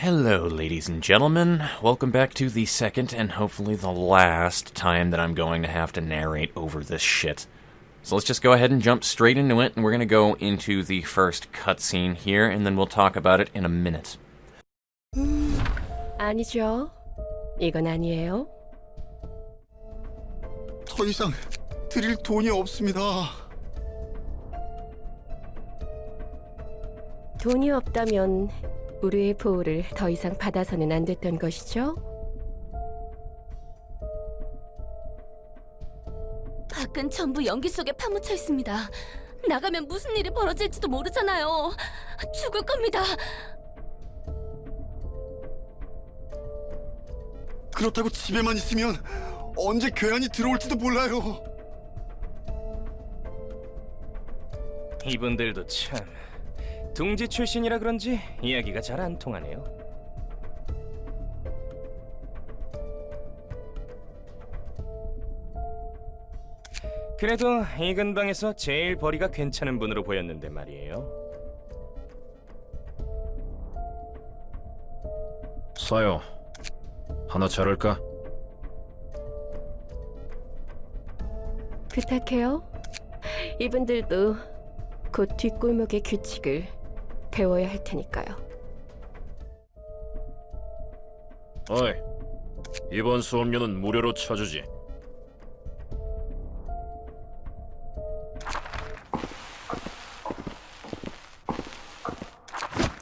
Hello, ladies and gentlemen. Welcome back to the second and hopefully the last time that I'm going to have to narrate over this shit. So let's just go ahead and jump straight into it, and we're going to go into the first cutscene here, and then we'll talk about it in a minute. 아니죠. 이건 아니에요. 더 이상 드릴 돈이 없습니다. 돈이 없다면 우리의 보호를 더 이상 받아서는 안 됐던 것이죠? 밖은 전부 연기 속에 파묻혀 있습니다. 나가면 무슨 일이 벌어질지도 모르잖아요. 죽을 겁니다. 그렇다고 집에만 있으면 언제 괴한이 들어올지도 몰라요. 이분들도 참 둥지 출신이라 그런지 이야기가 잘 안 통하네요. 그래도 이 근방에서 제일 벌이가 괜찮은 분으로 보였는데 말이에요. 사요. 하나 자를까? 부탁해요. 이분들도 곧 뒷골목의 규칙을 배워야 할 테니까요. 어이, 이번 수업료는 무료로 쳐주지.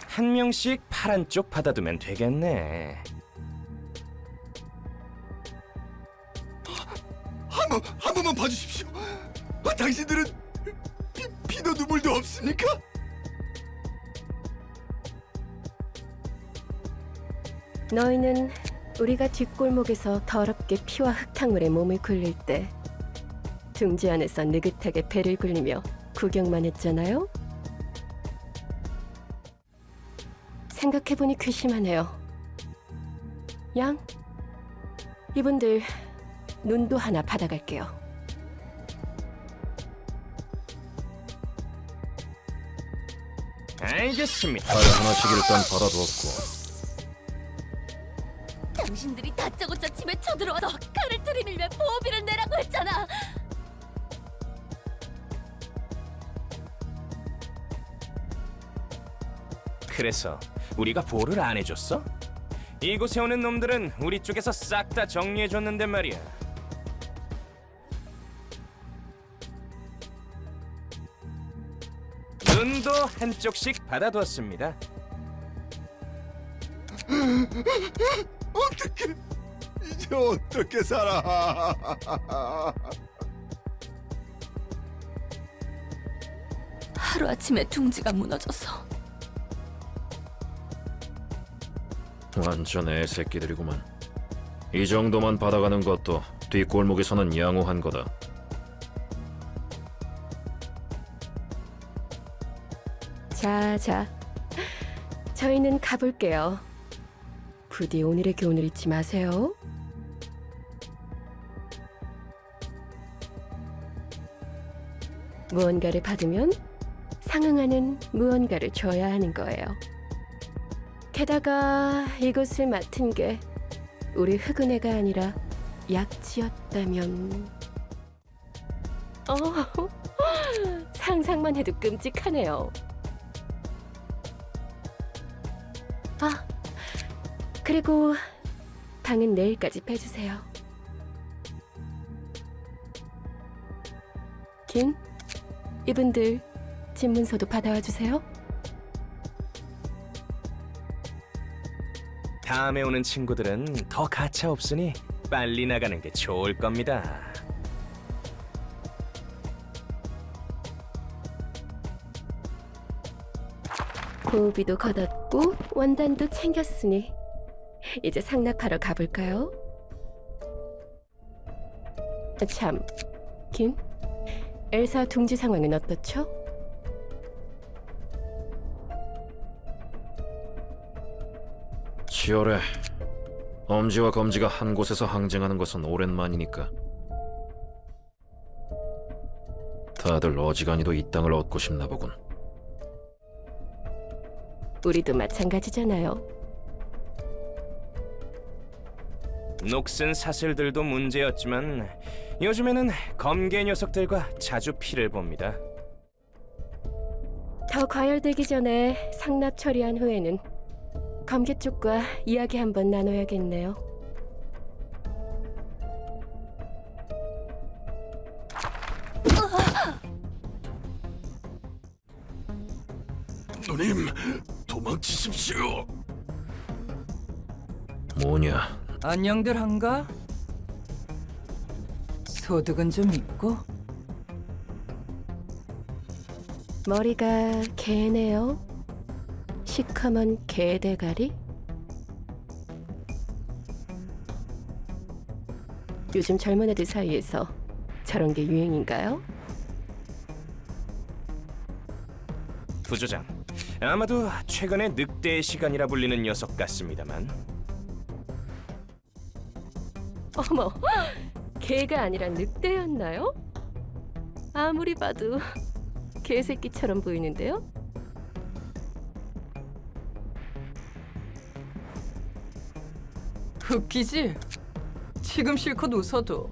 한 명씩 파란 쪽 받아두면 되겠네. 한 번만 봐주십시오. 당신들은 피도 눈물도 없습니까? 너희는 우리가 뒷골목에서 더럽게 피와 흙탕물에 몸을 굴릴 때 둥지 안에서 느긋하게 배를 굴리며 구경만 했잖아요? 생각해보니 괘씸하네요. 양, 이분들 눈도 하나 받아갈게요. 알겠습니다. 달 하나씩 일단 받아두었고. 당신들이 다짜고짜 집에 쳐들어와서 칼을 들이밀며 보호비를 내라고 했잖아. 그래서 우리가 보호를 안 해줬어? 이곳에 오는 놈들은 우리 쪽에서 싹 다 정리해줬는데 말이야. 눈도 한쪽씩 받아두었습니다. 어떻게 이제 어떻게 살아? 하루아침에 둥지가 무너져서 완전 애새끼들이구만. 이 정도만 받아가는 것도 뒷골목에서는 양호한 거다. 자, 저희는 가볼게요. 부디 오늘의 교훈을 잊지 마세요. 무언가를 받으면 상응하는 무언가를 줘야 하는 거예요. 게다가 이곳을 맡은 게 우리 흑은혜가 아니라 약지였다면... 상상만 해도 끔찍하네요. 아, 그리고 방은 내일까지 빼주세요. 김, 이분들 집 문서도 받아와 주세요. 다음에 오는 친구들은 더 가차 없으니 빨리 나가는 게 좋을 겁니다. 보호비도 걷었고 원단도 챙겼으니 이제 상납하러 가볼까요? 참, 김, 엘사 둥지 상황은 어떻죠? 치열해. 엄지와 검지가 한 곳에서 항쟁하는 것은 오랜만이니까. 다들 어지간히도 이 땅을 얻고 싶나 보군. 우리도 마찬가지잖아요. 녹슨 사슬들도 문제였지만 요즘에는 검게 녀석들과 자주 피를 봅니다. 더 과열되기 전에 상납 처리한 후에는 검계 쪽과 이야기 한번 나눠야겠네요. 누님, 도망치십시오. 뭐냐? 안녕들 한가? 소득은 좀 있고? 머리가 개네요. 시커먼 개대가리? 요즘 젊은 애들 사이에서 저런 게 유행인가요? 부조장, 아마도 최근에 늑대의 시간이라 불리는 녀석 같습니다만. 어머, 개가 아니라 늑대였나요? 아무리 봐도 개새끼처럼 보이는데요? 웃기지? 지금 실컷 웃어도.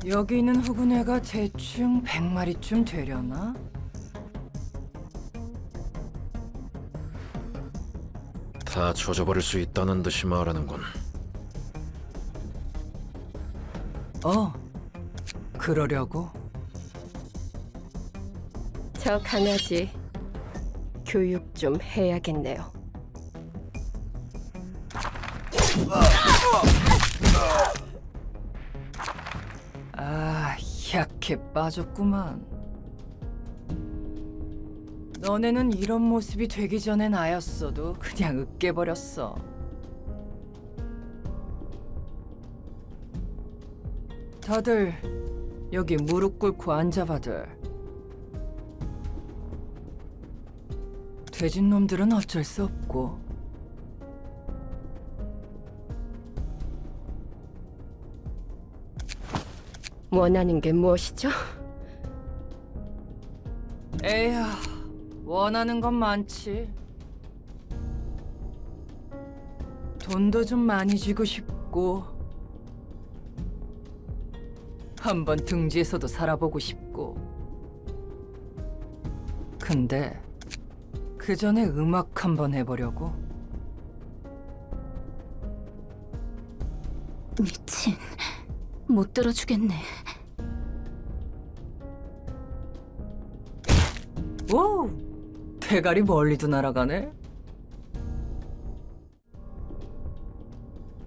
여기 있는 후구네가 대충 100마리쯤 되려나? 다 조져버릴 수 있다는 듯이 말하는군. 그러려고. 저 강아지 교육 좀 해야겠네요. 아, 약해 빠졌구만. 너네는 이런 모습이 되기 전에 나였어도 그냥 으깨버렸어. 다들 여기 무릎 꿇고 앉아봐들. 돼진 놈들은 어쩔 수 없고. 원하는 게 무엇이죠? 에야, 원하는 건 많지. 돈도 좀 많이 주고 싶고, 한번 등지에서도 살아보고 싶고. 근데 그 전에 음악 한번 해보려고. 미친, 못 들어주겠네. 오, 대가리 멀리도 날아가네.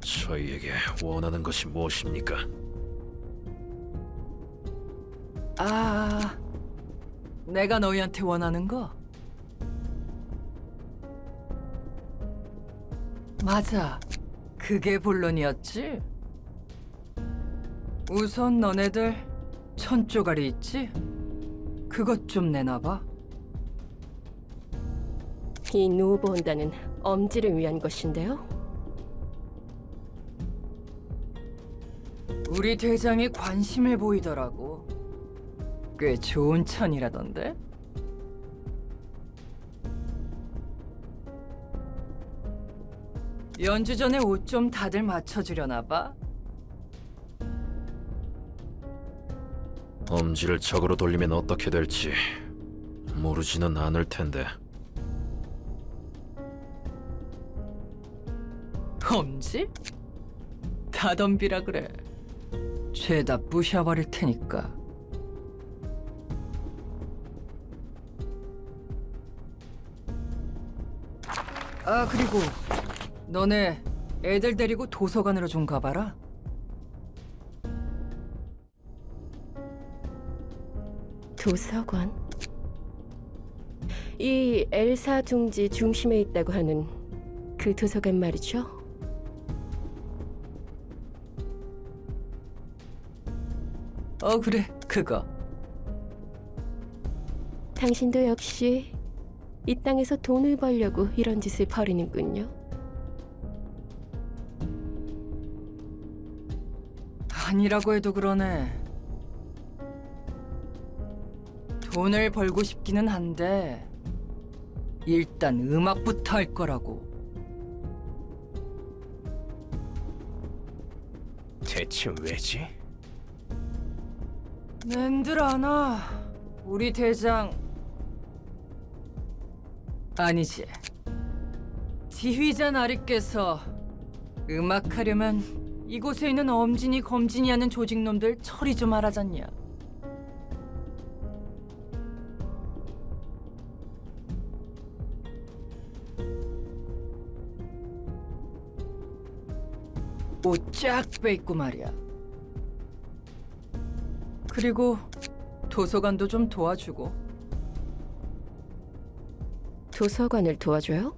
저희에게 원하는 것이 무엇입니까? 아, 내가 너희한테 원하는 거? 맞아, 그게 본론이었지? 우선 너네들 1000쪼가리 있지? 그것 좀 내놔봐. 이 노보온다는 엄지를 위한 것인데요. 우리 대장이 관심을 보이더라고. 꽤 좋은 천이라던데? 연주 전에 옷 좀 다들 맞춰주려나 봐. 엄지를 적으로 돌리면 어떻게 될지 모르지는 않을 텐데. 엄지? 다 덤비라 그래. 죄다 부셔버릴 테니까. 아, 그리고 너네 애들 데리고 도서관으로 좀 가봐라. 도서관? 이 엘사 둥지 중심에 있다고 하는 그 도서관 말이죠? 그래, 그거. 당신도 역시 이 땅에서 돈을 벌려고 이런 짓을 벌이는군요. 아니라고 해도 그러네. 돈을 벌고 싶기는 한데 일단 음악부터 할 거라고. 대체 왜지? 낸들 아나. 우리 대장 아니지. 지휘자 나리께서 음악하려면 이곳에 있는 엄진이 검진이 하는 조직놈들 처리 좀 하라잖냐. 옷 쫙 빼입고 말이야. 그리고 도서관도 좀 도와주고. 도서관을 도와줘요?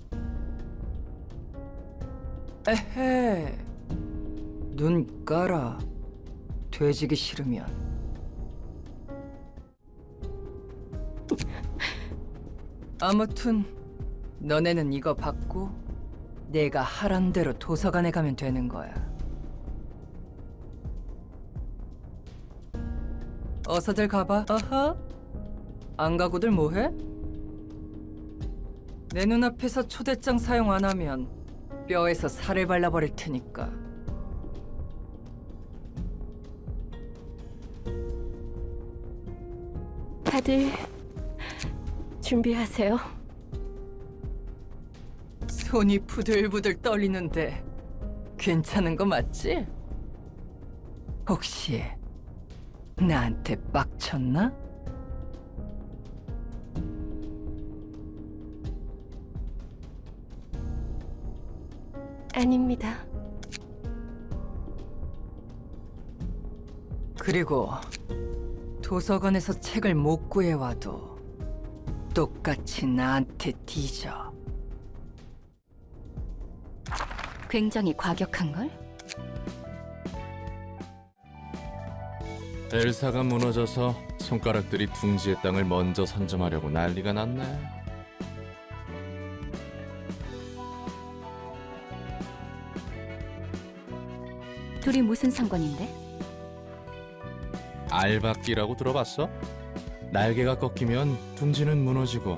에헤. 눈 깔아. 돼지기 싫으면. 아무튼 너네는 이거 받고 내가 하란 대로 도서관에 가면 되는 거야. 어서들 가봐. 어허? 안 가고들 뭐해? 내 눈앞에서 초대장 사용 안 하면 뼈에서 살을 발라버릴 테니까. 다들 준비하세요. 손이 부들부들 떨리는데 괜찮은 거 맞지? 혹시 나한테 빡쳤나? 아닙니다. 그리고 도서관에서 책을 못 구해와도 똑같이 나한테 뒤져. 굉장히 과격한걸? 엘사가 무너져서 손가락들이 둥지의 땅을 먼저 선점하려고 난리가 났네. 둘이 무슨 상관인데? 알박기라고 들어봤어? 날개가 꺾이면 둥지는 무너지고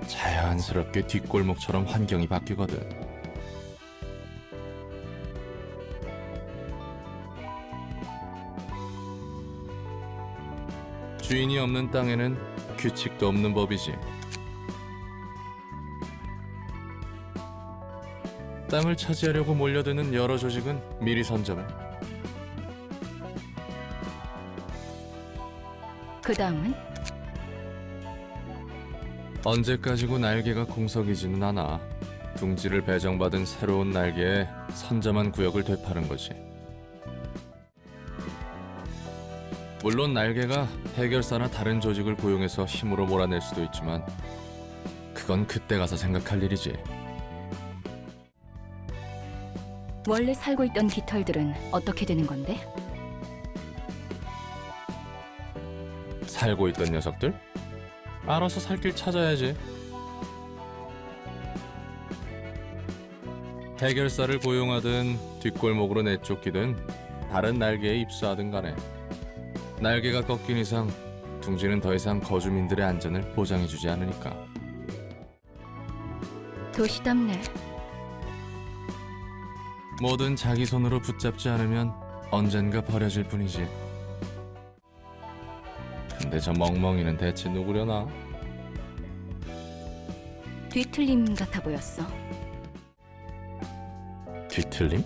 자연스럽게 뒷골목처럼 환경이 바뀌거든. 주인이 없는 땅에는 규칙도 없는 법이지. 땅을 차지하려고 몰려드는 여러 조직은 미리 선점해. 그 다음은? 언제까지고 날개가 공석이지는 않아. 둥지를 배정받은 새로운 날개에 선점한 구역을 되파는 거지. 물론 날개가 해결사나 다른 조직을 고용해서 힘으로 몰아낼 수도 있지만 그건 그때 가서 생각할 일이지. 원래 살고 있던 깃털들은 어떻게 되는 건데? 살고 있던 녀석들? 알아서 살 길 찾아야지. 해결사를 고용하든 뒷골목으로 내쫓기든 다른 날개에 입수하든 간에 날개가 꺾인 이상 둥지는 더 이상 거주민들의 안전을 보장해주지 않으니까. 도시답네. 뭐든 자기 손으로 붙잡지 않으면 언젠가 버려질 뿐이지. 근데 저 멍멍이는 대체 누구려나? 뒤틀림 같아 보였어. 뒤틀림?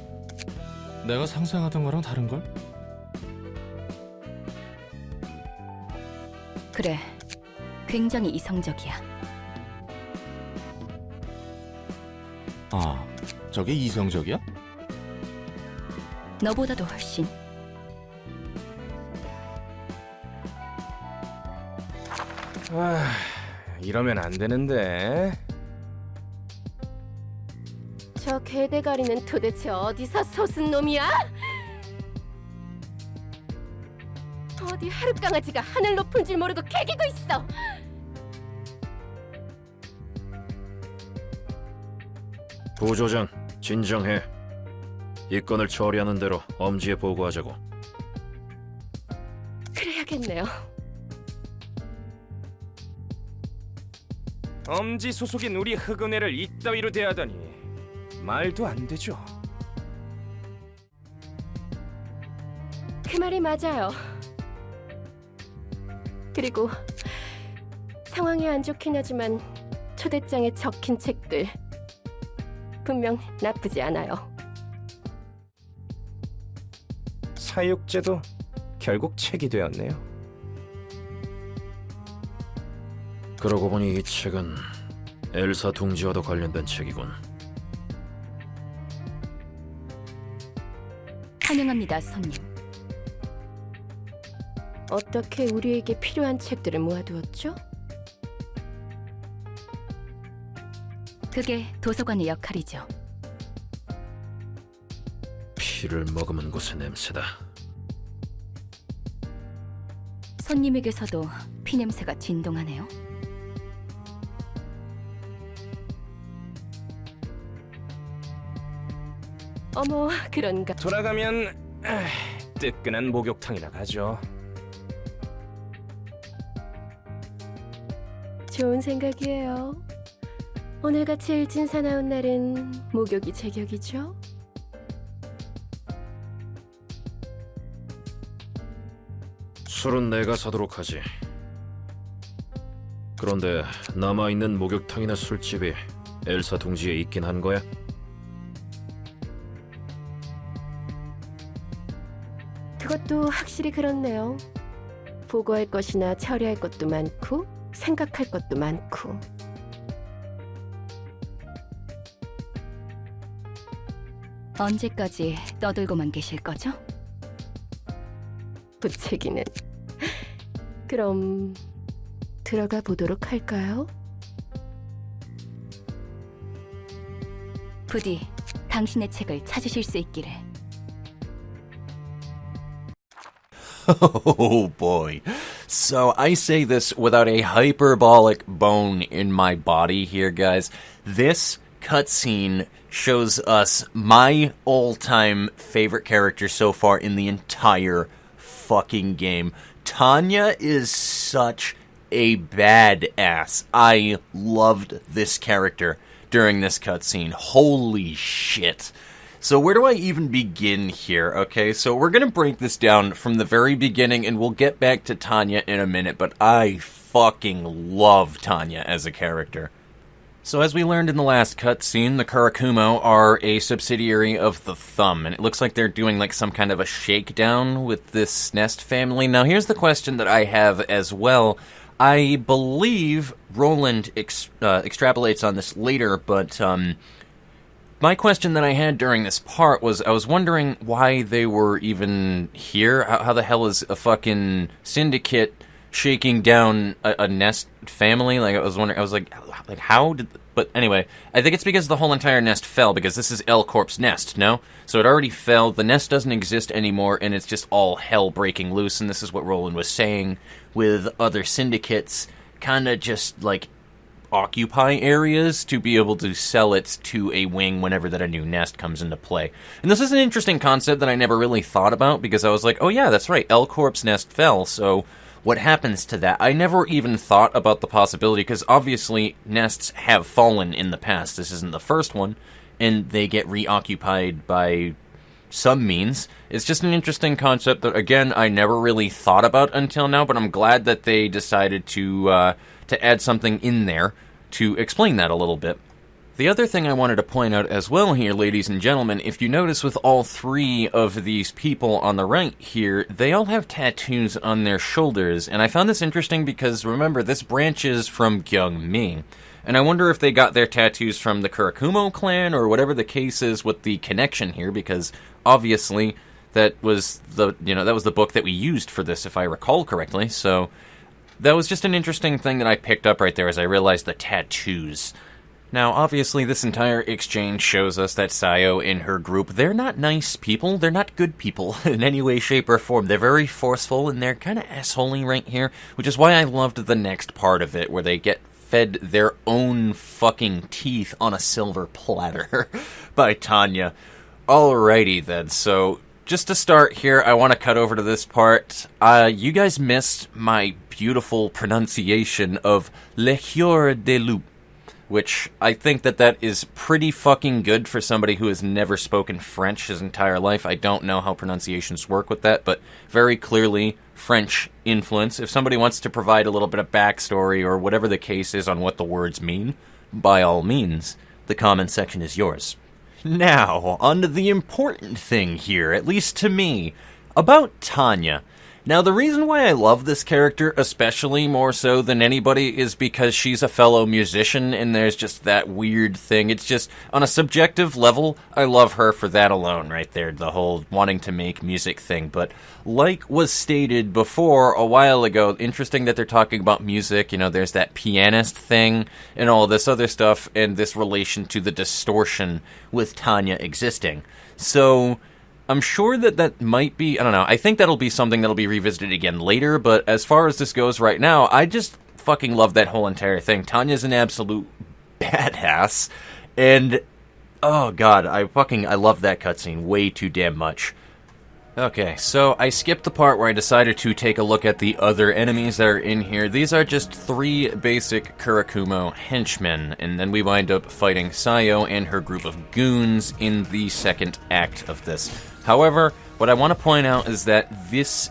내가 상상하던 거랑 다른걸? 그래, 굉장히 이성적이야. 아, 저게 이성적이야? 너보다도 훨씬. 이러면 안 되는데. 저 개대가리는 도대체 어디서 솟은 놈이야? 어디 하룻강아지가 하늘 높은 줄 모르고 개기고 있어. 부조장, 진정해. 이 건을 처리하는 대로 엄지에 보고하자고. 그래야겠네요. 엄지 소속인 우리 흑은혜를 이따위로 대하다니. 말도 안 되죠. 그 말이 맞아요. 그리고 상황이 안 좋긴 하지만 초대장에 적힌 책들 분명 나쁘지 않아요. 사육제도 결국 책이 되었네요. 그러고 보니 이 책은 엘사 둥지와도 관련된 책이군. 환영합니다, 손님. 어떻게 우리에게 필요한 책들을 모아두었죠? 그게 도서관의 역할이죠. 피를 머금은 곳의 냄새다. 손님에게서도 피냄새가 진동하네요. 어머, 그런가? 돌아가면 뜨끈한 목욕탕이나 가죠. 좋은 생각이에요. 오늘같이 일진 사나운 날은 목욕이 제격이죠? 술은 내가 사도록 하지. 그런데 남아있는 목욕탕이나 술집이 엘사 둥지에 있긴 한 거야? 그것도 확실히 그렇네요. 보고할 것이나 처리할 것도 많고 생각할 것도 많고. 언제까지 떠들고만 계실 거죠? 부채기는. 그럼 들어가 보도록 할까요? 부디 당신의 책을 찾으실 수 있기를. Oh boy. So I say this without a hyperbolic bone in my body here, guys. This cutscene shows us my all-time favorite character so far in the entire fucking game. Tanya is such a badass. I loved this character during this cutscene. Holy shit. So where do I even begin here? Okay, so we're gonna break this down from the very beginning, and we'll get back to Tanya in a minute, but I fucking love Tanya as a character. So as we learned in the last cutscene, the Karakumo are a subsidiary of the Thumb, and it looks like they're doing like some kind of a shakedown with this Nest family. Now here's the question that I have as well. I believe Roland extrapolates on this later, but my question that I had during this part was, I was wondering why they were even here. How the hell is a fucking syndicate shaking down a Nest family? Like, I was wondering, I was like how did... But anyway, I think it's because the whole entire Nest fell, because this is L Corp's Nest, no? So it already fell, the Nest doesn't exist anymore, and it's just all hell breaking loose, and this is what Roland was saying, with other syndicates kind of just, like, occupy areas to be able to sell it to a wing whenever that a new nest comes into play. And this is an interesting concept that I never really thought about, because I was like, oh yeah, that's right, L Corp's Nest fell, so what happens to that? I never even thought about the possibility, because obviously nests have fallen in the past. This isn't the first one, and they get reoccupied by some means. It's just an interesting concept that, again, I never really thought about until now, but I'm glad that they decided to add something in there to explain that a little bit. The other thing I wanted to point out as well here, ladies and gentlemen, if you notice with all three of these people on the right here, they all have tattoos on their shoulders, and I found this interesting because, remember, this branches from Gyeongmi, and I wonder if they got their tattoos from the Kurakumo clan, or whatever the case is with the connection here, because obviously that was the book that we used for this, if I recall correctly, so that was just an interesting thing that I picked up right there as I realized the tattoos. Now, obviously, this entire exchange shows us that Sayo and her group, they're not nice people, they're not good people in any way, shape, or form. They're very forceful, and they're kind of assholing right here, which is why I loved the next part of it, where they get fed their own fucking teeth on a silver platter by Tanya. Alrighty then, so just to start here, I want to cut over to this part. You guys missed my beautiful pronunciation of Le Coeur de Loup. which I think that is pretty fucking good for somebody who has never spoken French his entire life. I don't know how pronunciations work with that, but very clearly French influence. If somebody wants to provide a little bit of backstory or whatever the case is on what the words mean, by all means, the comment section is yours. Now, on to the important thing here, at least to me, about Tanya. Now, the reason why I love this character, especially more so than anybody, is because she's a fellow musician, and there's just that weird thing. It's just, on a subjective level, I love her for that alone right there, the whole wanting to make music thing. But like was stated before a while ago, interesting that they're talking about music, you know, there's that pianist thing, and all this other stuff, and this relation to the distortion with Tanya existing. So I'm sure that might be, I don't know, I think that'll be something that'll be revisited again later, but as far as this goes right now, I just fucking love that whole entire thing. Tanya's an absolute badass, and oh god, I love that cutscene way too damn much. Okay, so I skipped the part where I decided to take a look at the other enemies that are in here. These are just 3 basic Kurakumo henchmen, and then we wind up fighting Sayo and her group of goons in the second act of this. However, what I want to point out is that these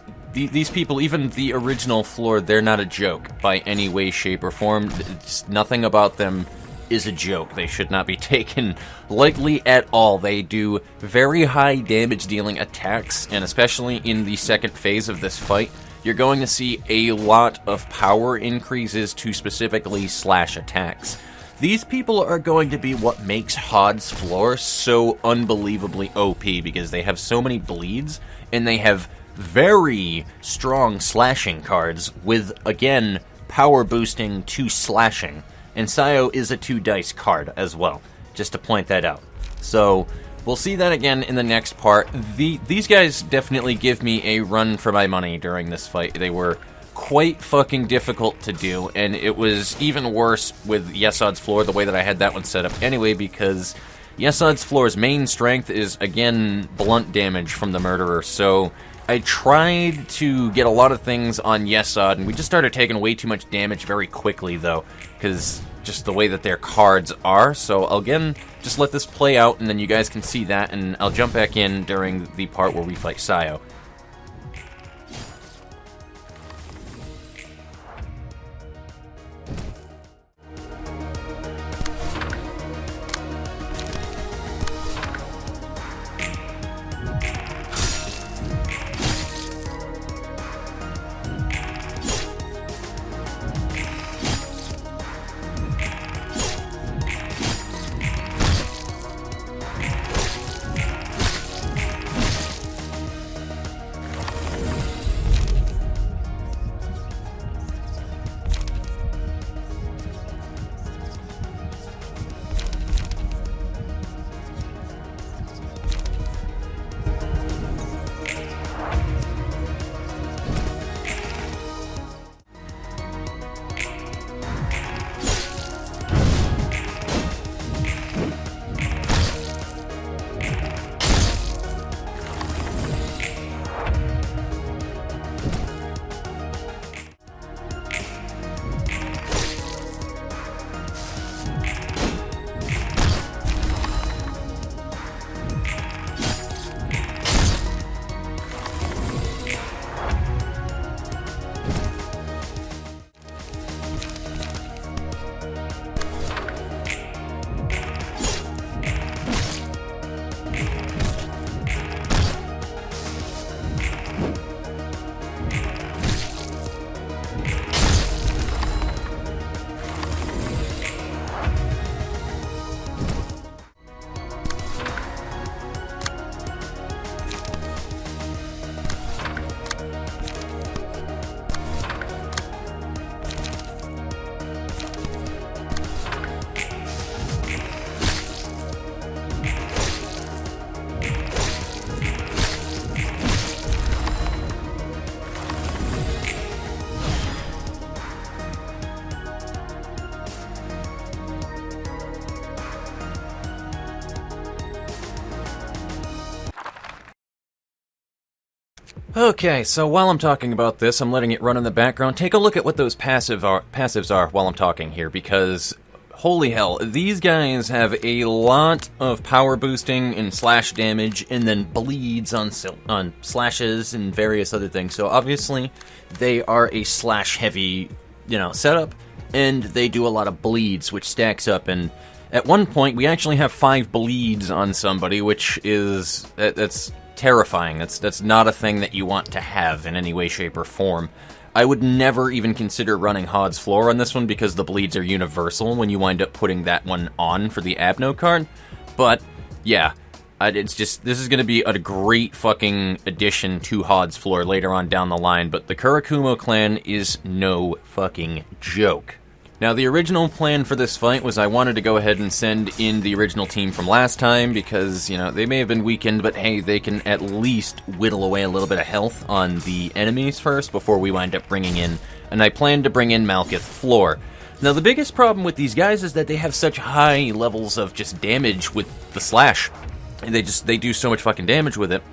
people, even the original floor, they're not a joke by any way, shape, or form. It's nothing about them is a joke. They should not be taken lightly at all. They do very high damage dealing attacks, and especially in the second phase of this fight, you're going to see a lot of power increases to specifically slash attacks. These people are going to be what makes Hod's floor so unbelievably OP, because they have so many bleeds, and they have very strong slashing cards with, again, power boosting to slashing. And Sayo is a 2-dice card as well, just to point that out. So, we'll see that again in the next part. These guys definitely give me a run for my money during this fight. They were quite fucking difficult to do, and it was even worse with Yesod's floor, the way that I had that one set up anyway, because Yesod's floor's main strength is, again, blunt damage from the murderer, so I tried to get a lot of things on Yesod, and we just started taking way too much damage very quickly, though, because just the way that their cards are. So, I'll again just let this play out, and then you guys can see that, and I'll jump back in during the part where we fight Sayo. Okay, so while I'm talking about this, I'm letting it run in the background. Take a look at what those passives are while I'm talking here, because holy hell, these guys have a lot of power boosting and slash damage, and then bleeds on slashes and various other things. So obviously, they are a slash heavy, setup, and they do a lot of bleeds, which stacks up. And at one point, we actually have 5 bleeds on somebody, which is that's terrifying. That's not a thing that you want to have in any way, shape, or form. I would never even consider running Hod's Floor on this one because the bleeds are universal when you wind up putting that one on for the Abno card. But, yeah, this is going to be a great fucking addition to Hod's Floor later on down the line, but the Kurakumo clan is no fucking joke. Now, the original plan for this fight was I wanted to go ahead and send in the original team from last time because, they may have been weakened, but hey, they can at least whittle away a little bit of health on the enemies first before we wind up bringing in, and I plan to bring in Malkuth Floor. Now, the biggest problem with these guys is that they have such high levels of just damage with the slash. They do so much fucking damage with it,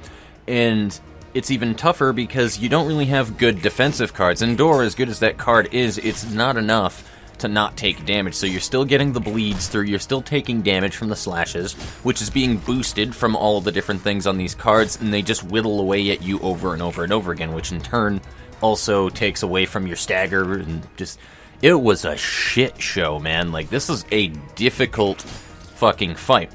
and it's even tougher because you don't really have good defensive cards. Endor, as good as that card is, it's not enough to not take damage, so you're still getting the bleeds through, you're still taking damage from the slashes, which is being boosted from all the different things on these cards, and they just whittle away at you over and over and over again, which in turn also takes away from your stagger, and just, it was a shit show, man. Like, this is a difficult fucking fight.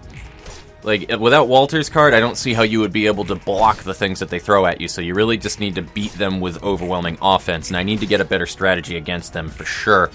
Like, without Walter's card, I don't see how you would be able to block the things that they throw at you, so you really just need to beat them with overwhelming offense, and I need to get a better strategy against them for sure.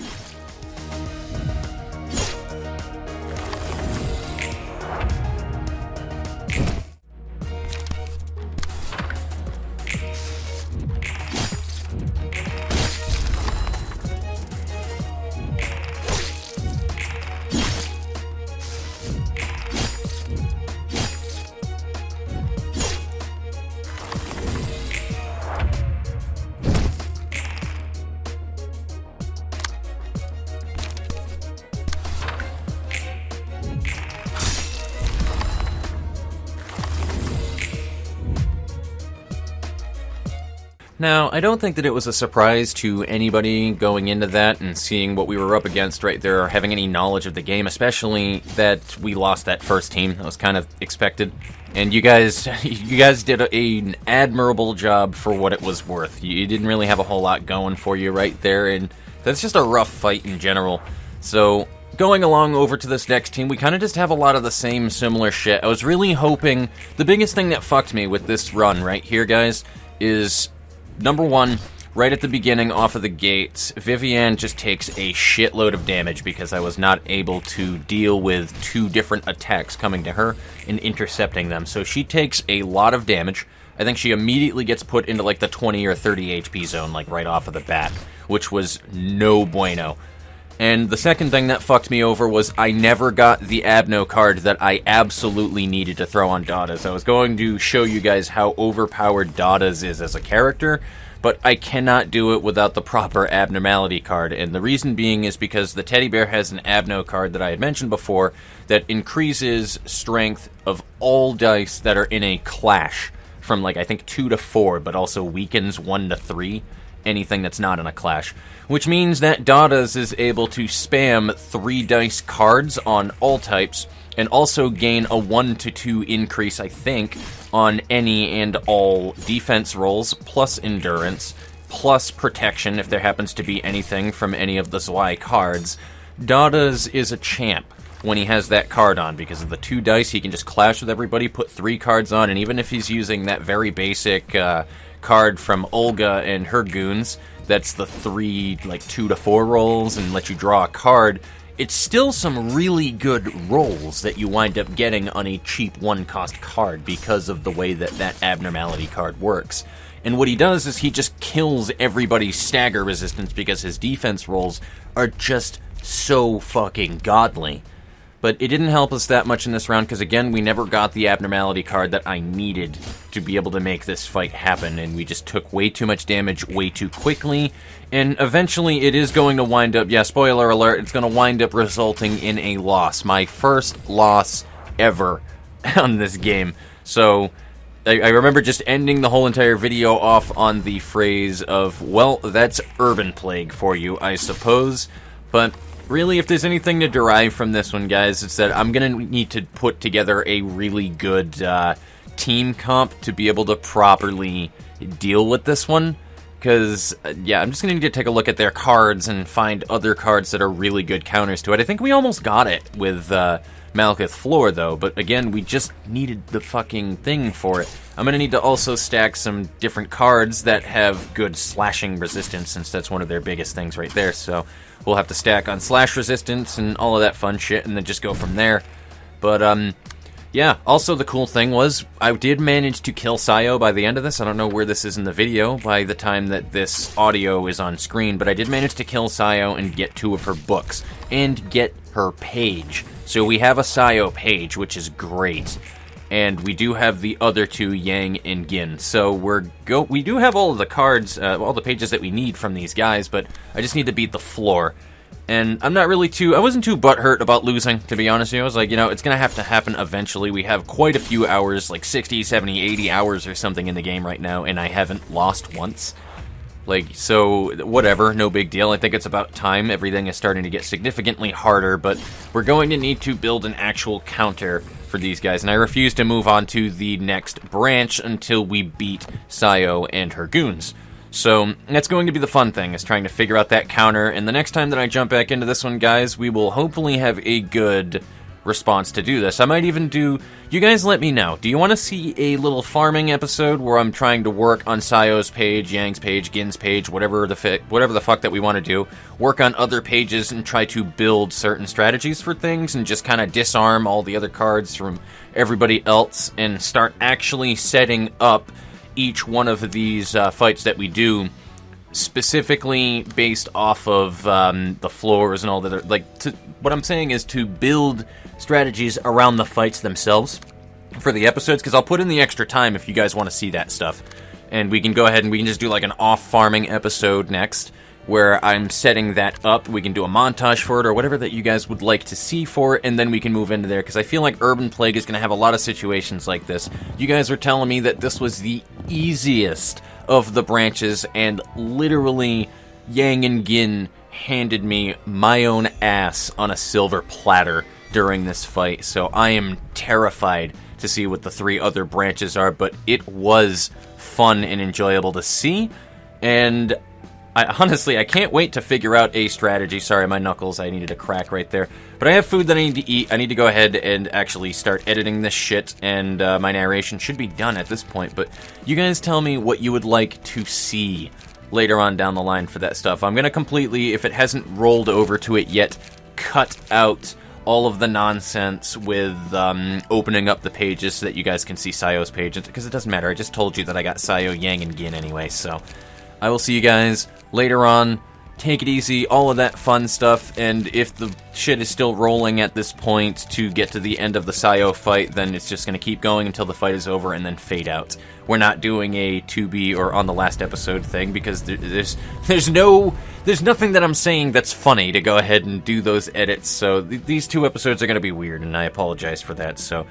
Now, I don't think that it was a surprise to anybody going into that and seeing what we were up against right there, or having any knowledge of the game, especially that we lost that first team. That was kind of expected. And you guys did an admirable job for what it was worth. You didn't really have a whole lot going for you right there, and that's just a rough fight in general. So, going along over to this next team, we kind of just have a lot of the same similar shit. I was really hoping... The biggest thing that fucked me with this run right here, guys, is... Number one, right at the beginning, off of the gates, Vivienne just takes a shitload of damage because I was not able to deal with 2 different attacks coming to her and intercepting them. So she takes a lot of damage. I think she immediately gets put into like the 20 or 30 HP zone, like right off of the bat, which was no bueno. And the second thing that fucked me over was I never got the Abno card that I absolutely needed to throw on Dadas. I was going to show you guys how overpowered Dadas is as a character, but I cannot do it without the proper abnormality card. And the reason being is because the teddy bear has an Abno card that I had mentioned before that increases strength of all dice that are in a clash from like I think 2 to 4, but also weakens 1 to 3. Anything that's not in a clash, which means that Dadas is able to spam 3 dice cards on all types, and also gain a 1 to 2 increase, I think, on any and all defense rolls, plus endurance, plus protection if there happens to be anything from any of the Zwei cards. Dadas is a champ when he has that card on, because of the 2 dice, he can just clash with everybody, put 3 cards on, and even if he's using that very basic card from Olga and her goons, that's the 3, like 2 to 4 rolls, and let you draw a card, it's still some really good rolls that you wind up getting on a cheap 1-cost card because of the way that that abnormality card works. And what he does is he just kills everybody's stagger resistance because his defense rolls are just so fucking godly. But it didn't help us that much in this round because, again, we never got the abnormality card that I needed to be able to make this fight happen, and we just took way too much damage way too quickly, and eventually it is going to wind up, yeah, spoiler alert, it's going to wind up resulting in a loss. My first loss ever on this game. So I remember just ending the whole entire video off on the phrase of, well, that's Urban Plague for you, I suppose, but... really, if there's anything to derive from this one, guys, it's that I'm going to need to put together a really good team comp to be able to properly deal with this one. Because, yeah, I'm just going to need to take a look at their cards and find other cards that are really good counters to it. I think we almost got it with Malekith Floor, though. But, again, we just needed the fucking thing for it. I'm going to need to also stack some different cards that have good slashing resistance, since that's one of their biggest things right there. So we'll have to stack on slash resistance and all of that fun shit, and then just go from there. But, yeah, also the cool thing was, I did manage to kill Sayo by the end of this. I don't know where this is in the video by the time that this audio is on screen, but I did manage to kill Sayo and get 2 of her books, and get her page. So we have a Sayo page, which is great. And we do have the other 2, Yang and Gin. So we do have all of the cards, all the pages that we need from these guys, but I just need to beat the floor. And I'm not really I wasn't too butthurt about losing, to be honest with you. I was like, it's going to have to happen eventually. We have quite a few hours, like 60, 70, 80 hours or something in the game right now, and I haven't lost once. So, whatever, no big deal. I think it's about time. Everything is starting to get significantly harder, but we're going to need to build an actual counter for these guys, and I refuse to move on to the next branch until we beat Sayo and her goons. So, that's going to be the fun thing, is trying to figure out that counter, and the next time that I jump back into this one, guys, we will hopefully have a good response to do this. I might even do... You guys let me know. Do you want to see a little farming episode where I'm trying to work on Sayo's page, Yang's page, Gin's page, whatever the fuck that we want to do, work on other pages and try to build certain strategies for things and just kind of disarm all the other cards from everybody else and start actually setting up each one of these fights that we do specifically based off of the floors and all that. What I'm saying is to build strategies around the fights themselves for the episodes, because I'll put in the extra time if you guys want to see that stuff. And we can go ahead and we can just do like an off-farming episode next, where I'm setting that up. We can do a montage for it, or whatever that you guys would like to see for it, and then we can move into there, because I feel like Urban Plague is going to have a lot of situations like this. You guys are telling me that this was the easiest of the branches, and literally Yang and Gin handed me my own ass on a silver platter during this fight, so I am terrified to see what the 3 other branches are, but it was fun and enjoyable to see, and I can't wait to figure out a strategy. Sorry, my knuckles, I needed a crack right there. But I have food that I need to eat. I need to go ahead and actually start editing this shit, and my narration should be done at this point. But you guys tell me what you would like to see later on down the line for that stuff. I'm going to completely, if it hasn't rolled over to it yet, cut out all of the nonsense with opening up the pages so that you guys can see Sayo's page. Because it doesn't matter, I just told you that I got Sayo, Yang, and Gin anyway, so I will see you guys later on. Take it easy, all of that fun stuff, and if the shit is still rolling at this point to get to the end of the Sayo fight, then it's just going to keep going until the fight is over and then fade out. We're not doing a 2B or on the last episode thing, because there's nothing that I'm saying that's funny to go ahead and do those edits, so these 2 episodes are going to be weird, and I apologize for that, so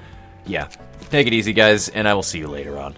yeah. Take it easy, guys, and I will see you later on.